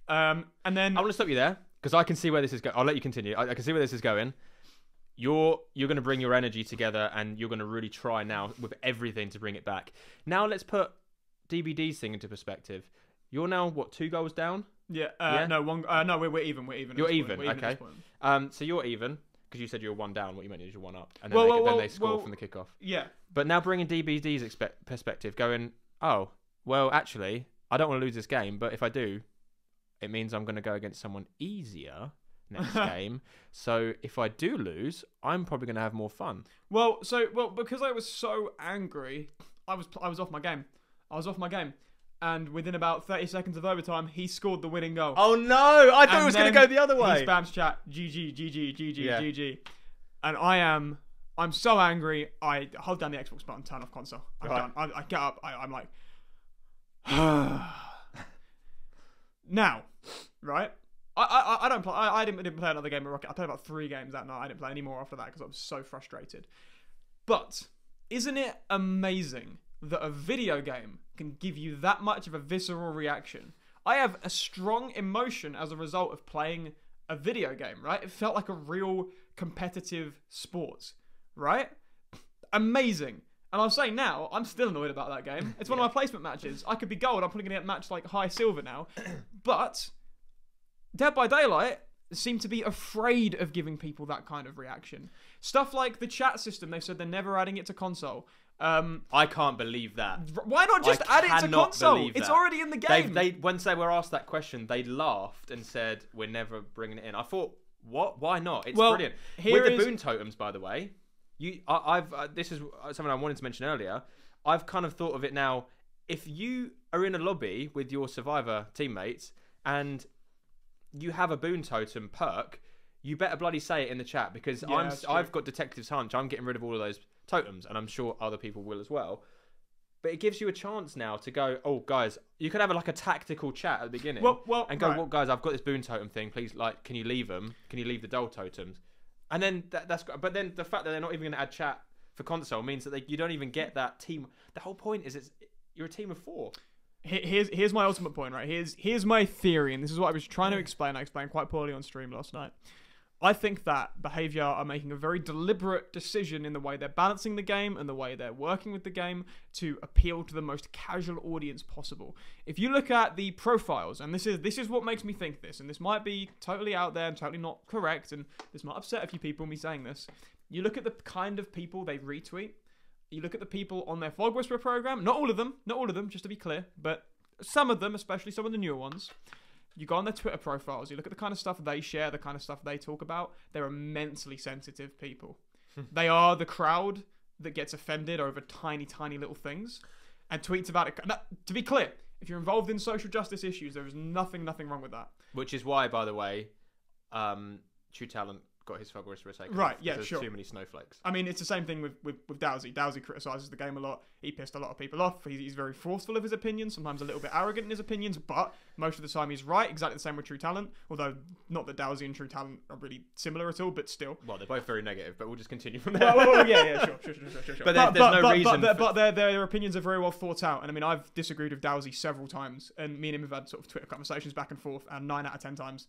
And then I want to stop you there because I can see where this is going. I'll let you continue. I can see where this is going. You're going to bring your energy together and you're going to really try now with everything to bring it back. Now let's put DBD's thing into perspective. You're now what, 2 goals down? yeah, Yeah? no one. No, we're even. We're even. You're at this even, point. We're even at okay. this point. So you're even because you said you were 1 down. What you meant is you're 1 up, and then, Well, they score from the kickoff. Yeah. But now bringing DBD's perspective, going, oh, well, actually, I don't want to lose this game, but if I do, it means I'm going to go against someone easier next game. So if I do lose, I'm probably going to have more fun. Well, because I was so angry, I was off my game. And within about 30 seconds of overtime, he scored the winning goal. Oh no! I thought And it was going to then go the other way. He spams chat, GG, Yeah. GG. And I'm so angry, I hold down the Xbox button, turn off console. I'm Right. done. I get up, I'm like... Now, right? I don't play. I didn't play another game of Rocket. I played about 3 games that night. I didn't play any more after that because I was so frustrated. But isn't it amazing that a video game can give you that much of a visceral reaction? I have a strong emotion as a result of playing a video game, right? It felt like a real competitive sport, right? Amazing. And I'm saying now, I'm still annoyed about that game. It's one of my placement matches. I could be gold. I'm probably going to get matched like high silver now. But Dead by Daylight seem to be afraid of giving people that kind of reaction. Stuff like the chat system, they said they're never adding it to console. I can't believe that. Why not just I add it to cannot console? believe It's that. already in the game. They once they were asked that question, they laughed and said, "We're never bringing it in." I thought, what? Why not? It's brilliant. With the Boon totems, by the way, this is something I wanted to mention earlier. I've kind of thought of it now. If you are in a lobby with your Survivor teammates and you have a Boon totem perk, you better bloody say it in the chat because Yeah, that's true. I've got Detective's Hunch. I'm getting rid of all of those totems, and I'm sure other people will as well. But it gives you a chance now to go, oh guys, you could have like a tactical chat at the beginning, Well, and go, right. well guys, I've got this Boon totem thing. Please, like, can you leave them? Can you leave the dull totems? And then but then the fact that they're not even going to add chat for console means that you don't even get that team. The whole point is you're a team of 4. Here's my ultimate point, right? Here's my theory, and this is what I was trying to explain. I explained quite poorly on stream last night. I think that Behaviour are making a very deliberate decision in the way they're balancing the game and the way they're working with the game to appeal to the most casual audience possible. If you look at the profiles, and this is what makes me think this, and this might be totally out there and totally not correct, and this might upset a few people me saying this. You look at the kind of people they retweet. You look at the people on their Fog Whisperer program. Not all of them, just to be clear, but some of them, especially some of the newer ones. You go on their Twitter profiles, you look at the kind of stuff they share, the kind of stuff they talk about. They're immensely sensitive people. They are the crowd that gets offended over tiny, tiny little things and tweets about it. Now, to be clear, if you're involved in social justice issues, there is nothing wrong with that. Which is why, by the way, True Talent got his Fog Whisperer taken Right, off, yeah, there's sure. too many snowflakes. I mean, it's the same thing with Dowsy. Dowsy criticises the game a lot. He pissed a lot of people off. He's very forceful of his opinions, sometimes a little bit arrogant in his opinions, but most of the time he's right. Exactly the same with True Talent. Although, not that Dowsy and True Talent are really similar at all, but still. Well, they're both very negative, but we'll just continue from there. Yeah, sure. But there's no reason But their opinions are very well thought out. And I mean, I've disagreed with Dowsy several times, and me and him have had sort of Twitter conversations back and forth, and 9 out of 10 times,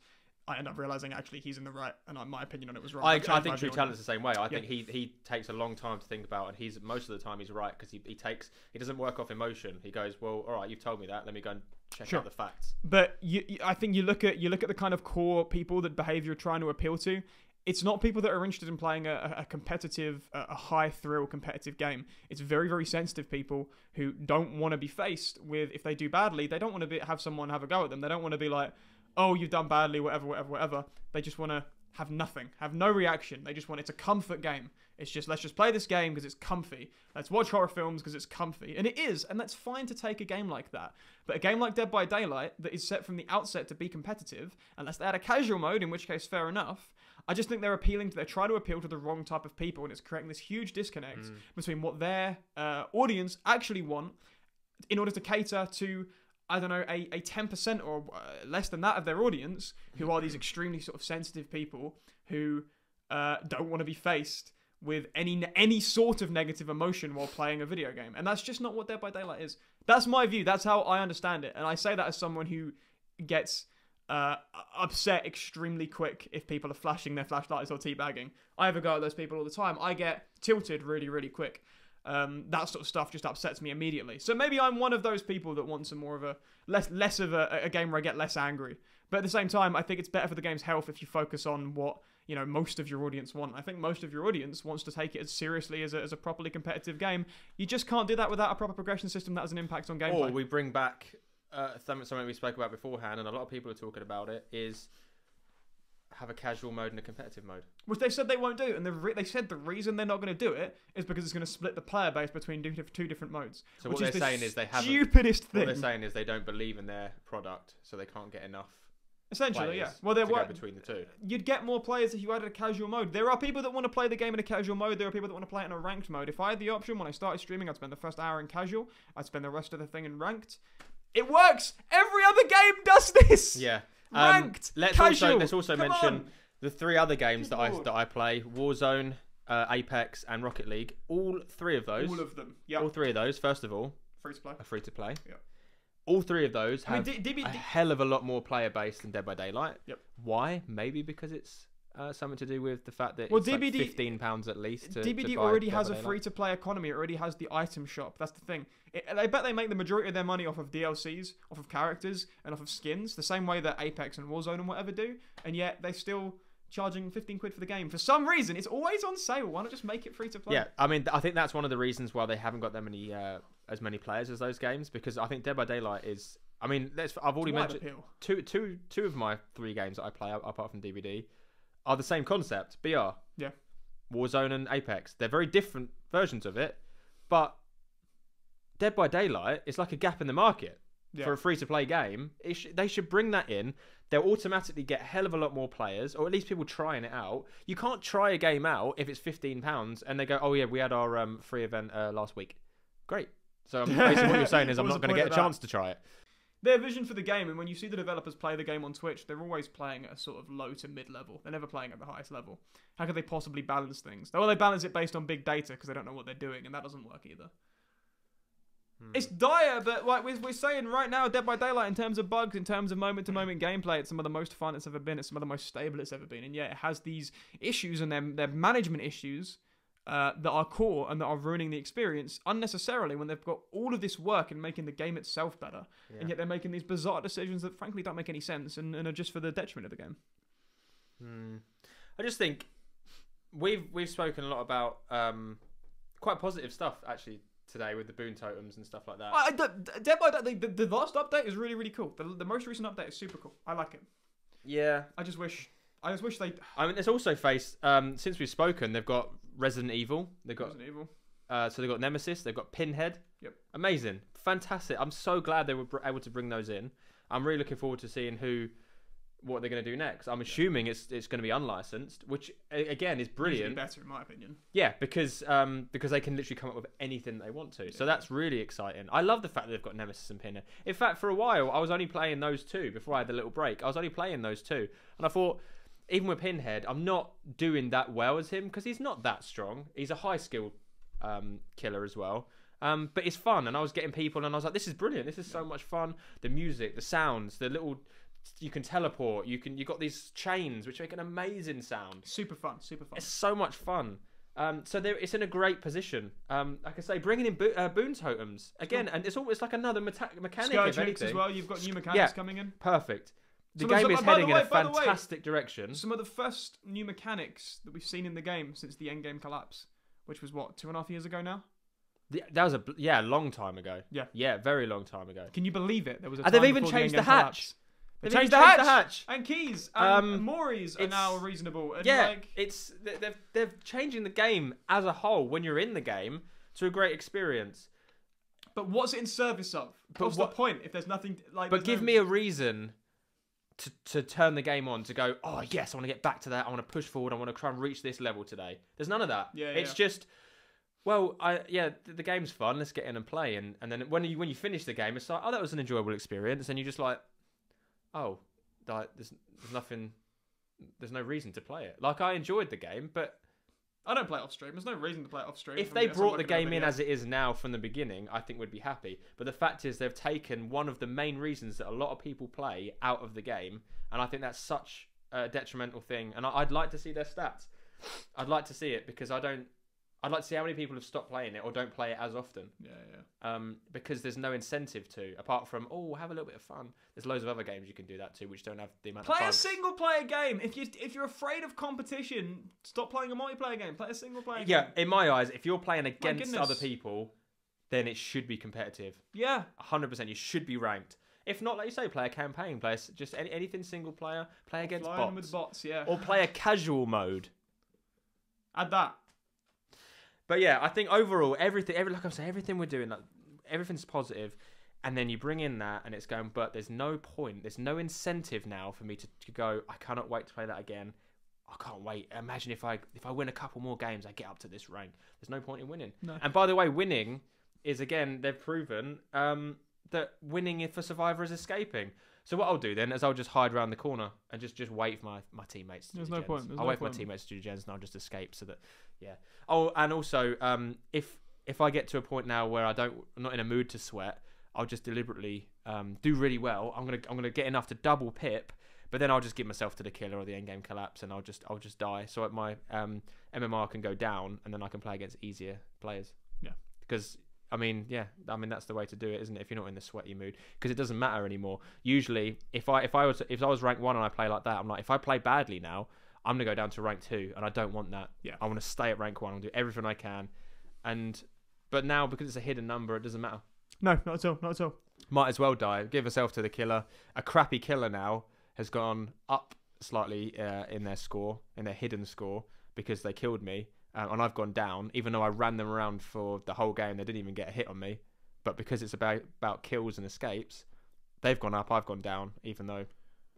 I end up realizing actually he's in the right, and my opinion on it was wrong. I think True Talent's the same way. I Yeah. think he takes a long time to think about, and he's most of the time he's right because he doesn't work off emotion. He goes, well, all right, you've told me that. Let me go and check out the facts. But I think you look at the kind of core people that Behaviour are trying to appeal to. it's not people that are interested in playing a competitive, a high thrill competitive game. It's very, very sensitive people who don't want to be faced with, if they do badly, they don't want to have someone have a go at them. They don't want to be like, oh, you've done badly, whatever, whatever, whatever. They just want to have nothing, have no reaction. They just want, it's a comfort game. It's just, let's just play this game because it's comfy. Let's watch horror films because it's comfy. And it is, and that's fine to take a game like that. But a game like Dead by Daylight that is set from the outset to be competitive, unless they add a casual mode, in which case fair enough, I just think they're trying to appeal to the wrong type of people, and it's creating this huge disconnect between what their audience actually want in order to cater to, I don't know, a 10% or less than that of their audience, who are these extremely sort of sensitive people who don't want to be faced with any sort of negative emotion while playing a video game. And that's just not what Dead by Daylight is. That's my view. That's how I understand it. And I say that as someone who gets upset extremely quick if people are flashing their flashlights or teabagging. I have a go at those people all the time. I get tilted really, really quick. That sort of stuff just upsets me immediately. So maybe I'm one of those people that wants some more of a less of a game where I get less angry. But at the same time, I think it's better for the game's health if you focus on what, you know, most of your audience want. I think most of your audience wants to take it as seriously as a properly competitive game. You just can't do that without a proper progression system that has an impact on gameplay. Or we bring back something we spoke about beforehand, and a lot of people are talking about it, is have a casual mode and a competitive mode. Which they said they won't do, and they said the reason they're not going to do it is because it's going to split the player base between two different modes. So what they're saying is they haven't. Stupidest thing. What they're saying is they don't believe in their product, so they can't get enough. Essentially, yeah. Well, to go between the two. You'd get more players if you added a casual mode. There are people that want to play the game in a casual mode. There are people that want to play it in a ranked mode. If I had the option when I started streaming, I'd spend the first hour in casual. I'd spend the rest of the thing in ranked. It works. Every other game does this. Yeah. Ranked. Let's also mention the 3 other games that I play: Warzone, Apex, and Rocket League. All 3 of those. All of them. Yeah. All 3 of those. First of all, free to play. Are free to play. Yeah. All 3 of those have a hell of a lot more player base than Dead by Daylight. Yep. Why? Maybe because it's something to do with the fact that it's like £15 at least. DBD already has a free-to-play economy. It already has the item shop. That's the thing. I bet they make the majority of their money off of DLCs, off of characters, and off of skins, the same way that Apex and Warzone and whatever do. And yet they're still charging 15 quid for the game. For some reason, it's always on sale. Why not just make it free-to-play? Yeah, I mean, I think that's one of the reasons why they haven't got that many as many players as those games, because I think Dead by Daylight is. I mean, I've already mentioned two of my 3 games that I play apart from DVD are the same concept. BR, yeah, Warzone and Apex. They're very different versions of it, but Dead by Daylight is like a gap in the market for a free-to-play game. They should bring that in. They'll automatically get a hell of a lot more players, or at least people trying it out. You can't try a game out if it's £15 and they go, oh yeah, we had our free event last week. Great. So basically what you're saying is I'm not going to get a chance to try it. Their vision for the game, and when you see the developers play the game on Twitch, they're always playing at a sort of low to mid level. They're never playing at the highest level. How could they possibly balance things? Well, they balance it based on big data because they don't know what they're doing, and that doesn't work either. It's dire, but like we're saying right now, Dead by Daylight, in terms of bugs, in terms of moment-to-moment gameplay, it's some of the most fun it's ever been. It's some of the most stable it's ever been, and yet it has these issues and their management issues that are core and that are ruining the experience unnecessarily when they've got all of this work in making the game itself better, and yet they're making these bizarre decisions that frankly don't make any sense and are just for the detriment of the game. I just think we've spoken a lot about quite positive stuff actually today with the Boon Totems and stuff like that. Dead by Daylight, the last update is really, really cool. The most recent update is super cool. I like it. Yeah. I just wish they. I mean, it's also faced since we've spoken. They've got Resident Evil. They've got Resident Evil. So they've got Nemesis. They've got Pinhead. Yep. Amazing. Fantastic. I'm so glad they were able to bring those in. I'm really looking forward to seeing what they're going to do next. I'm assuming it's going to be unlicensed, which again is brilliant. Better in my opinion. Yeah, because they can literally come up with anything they want to. So that's really exciting. I love the fact that they've got Nemesis and Pinhead. In fact, for a while I was only playing those 2 before I had the little break. I was only playing those 2, and I thought, even with Pinhead, I'm not doing that well as him because he's not that strong. He's a high skill killer as well. But it's fun, and I was getting people, and I was like, this is brilliant. This is so much fun. The music, the sounds, the little. You can teleport. You got these chains which make an amazing sound. Super fun. It's so much fun. So it's in a great position. Like I say, bringing in Boon Totems again, and it's like another mechanic. Scourge as well. You've got new mechanics coming in. Perfect. the game is heading in a fantastic direction. Some of the first new mechanics that we've seen in the game since the endgame collapse, which was what, 2.5 years ago now? That was a long time ago. Yeah, very long time ago. Can you believe it? There was a and time they've even before changed the the hatch. Collapse. They've changed even the hatch and keys and Maury's are now reasonable. And they're changing the game as a whole when you're in the game to a great experience. But what's it in service of? What's the point if there's nothing like? But give me a reason to turn the game on, to go, oh yes, I want to get back to that. I want to push forward. I want to try and reach this level today. There's none of that. It's just, well, the game's fun. Let's get in and play. And then when you finish the game, it's like, oh, that was an enjoyable experience. And you're just like, oh, like there's nothing, there's no reason to play it. Like, I enjoyed the game, but I don't play it off stream. There's no reason to play it off stream. If they brought the game in as it is now from the beginning, I think we'd be happy. But the fact is, they've taken one of the main reasons that a lot of people play out of the game, and I think that's such a detrimental thing. And I'd like to see their stats. I'd like to see it because I'd like to see how many people have stopped playing it or don't play it as often. Because there's no incentive to, apart from, have a little bit of fun. There's loads of other games you can do that too, which don't have the amount of bugs. Play a single player game. If you're afraid of competition, stop playing a multiplayer game. Play a single player game. Yeah, in my eyes, if you're playing against other people, then it should be competitive. Yeah. 100%. You should be ranked. If not, like you say, play a campaign. Play just anything single player. Play against bots. With bots, yeah. Or play a casual mode. Add that. But yeah, I think overall, like I'm saying, everything we're doing, like, everything's positive, and then you bring in that, and it's going, but there's no point, there's no incentive now for me to go, I cannot wait to play that again. I can't wait. Imagine if I win a couple more games, I get up to this rank. There's no point in winning. No. And by the way, winning is, again, they've proven that winning for Survivor is escaping. So what I'll do then is I'll just hide around the corner and just wait for my teammates to do There's no point. I'll wait for my teammates to do gens and I'll just escape so that, yeah. Oh, and also, if I get to a point now where I'm not in a mood to sweat, I'll just deliberately do really well. I'm gonna get enough to double pip, but then I'll just give myself to the killer or the endgame collapse and I'll just die. So my MMR can go down and then I can play against easier players. Yeah. Because that's the way to do it, isn't it? If you're not in the sweaty mood, because it doesn't matter anymore. Usually, if I was rank 1 and I play like that, I'm like, if I play badly now, I'm gonna go down to rank 2, and I don't want that. Yeah, I want to stay at rank 1 and do everything I can. But now, because it's a hidden number, it doesn't matter. No, not at all. Not at all. Might as well die. Give myself to the killer. A crappy killer now has gone up slightly in their score, in their hidden score, because they killed me. And I've gone down, even though I ran them around for the whole game. They didn't even get a hit on me. But because it's about kills and escapes, they've gone up, I've gone down, even though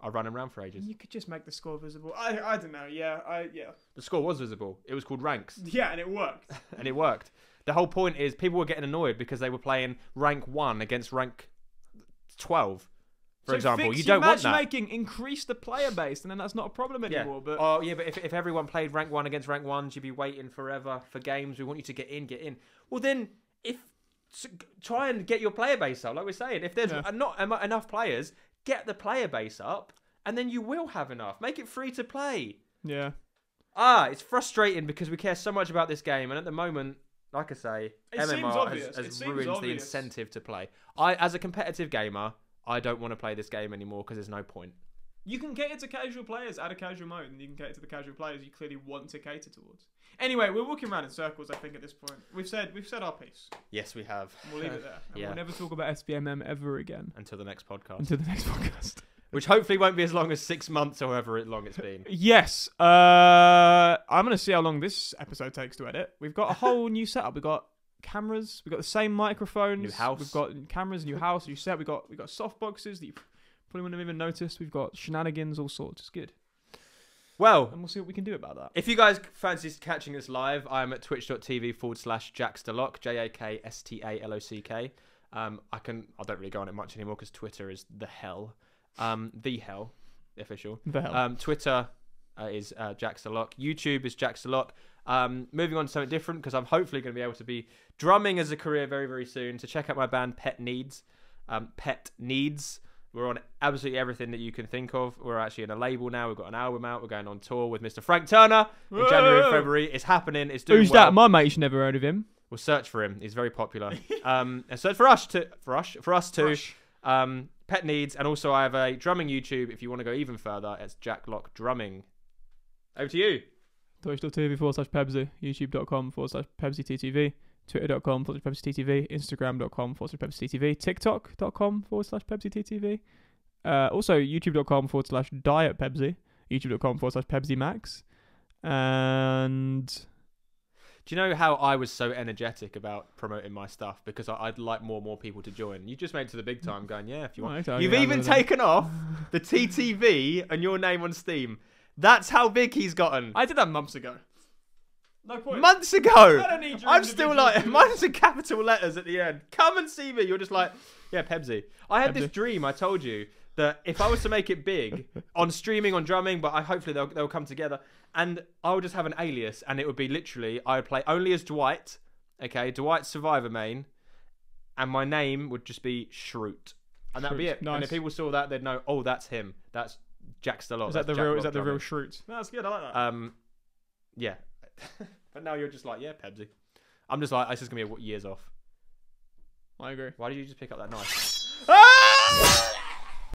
I ran them around for ages. You could just make the score visible. I don't know. Yeah. The score was visible. It was called ranks. Yeah, and it worked. And it worked. The whole point is people were getting annoyed because they were playing rank 1 against rank 12. For example, you don't want that. Matchmaking increase the player base, and then that's not a problem anymore. But if everyone played rank 1 against rank 1s, you'd be waiting forever for games. We want you to get in. Well, then try and get your player base up. Like we're saying, if there's not enough players, get the player base up, and then you will have enough. Make it free to play. Yeah. It's frustrating because we care so much about this game, and at the moment, like I say, MMR has ruined the incentive to play. As a competitive gamer, I don't want to play this game anymore because there's no point. You can cater to casual players, add a casual mode, and you can cater to the casual players you clearly want to cater towards. Anyway, we're walking around in circles, I think, at this point. We've said our piece. Yes, we have. And we'll leave it there. And we'll never talk about SBMM ever again. Until the next podcast. Which hopefully won't be as long as 6 months or however long it's been. Yes. I'm going to see how long this episode takes to edit. We've got a whole new setup. We've got cameras. We've got the same microphones. New house. We've got cameras, new house, new set. We've got soft boxes that you probably wouldn't have even noticed. We've got shenanigans, all sorts. It's good. Well, and we'll see what we can do about that. If you guys fancy catching us live, I'm at twitch.tv/JackStallock, JAKSTALOCK. I don't really go on it much anymore because Twitter is the hell. The hell, the official. The hell. Twitter is JackStallock. YouTube is JackStallock. Moving on to something different because I'm hopefully going to be able to be drumming as a career very, very soon. So check out my band Pet Needs. Pet Needs. We're on absolutely everything that you can think of. We're actually in a label now. We've got an album out. We're going on tour with Mr. Frank Turner in January and February. It's happening. It's doing Who's well. that? My mate, you never heard of him. We'll search for him. He's very popular. And search for us too. pet needs, and also I have a drumming YouTube. If you want to go even further, it's Jack Lock Drumming. Over to you. Twitch.tv/Pebsie, YouTube.com/PebsieTTV, Twitter.com/PebsieTTV, Instagram.com/PebsieTTV, TikTok.com/PebsieTTV. Also YouTube.com/DietPebsie, YouTube.com/PebsieMax. And do you know how I was so energetic about promoting my stuff because I'd like more people to join? You just made it to the big time, going, yeah, if you want. Okay, You've even taken off the TTV and your name on Steam. That's how big he's gotten. I did that months ago. No point. Months ago. I don't need your I'm still individual like, views. mine's in capital letters at the end. Come and see me. You're just like, yeah, Pebsie. I had this Pebsie. dream, I told you, that if I was to make it big on streaming, on drumming, but hopefully they'll come together, and I would just have an alias, and it would be literally, I would play only as Dwight, okay, Dwight's Survivor main, and my name would just be Shroot. And that'd be it. Nice. And if people saw that, they'd know, oh, that's him. That's Jack Stallot. Is that the real Shroot? No, that's good. I like that. Yeah. But now you're just like, yeah, Pebsie. I'm just like, it's just gonna be years off. I agree. Why did you just pick up that knife? Ah!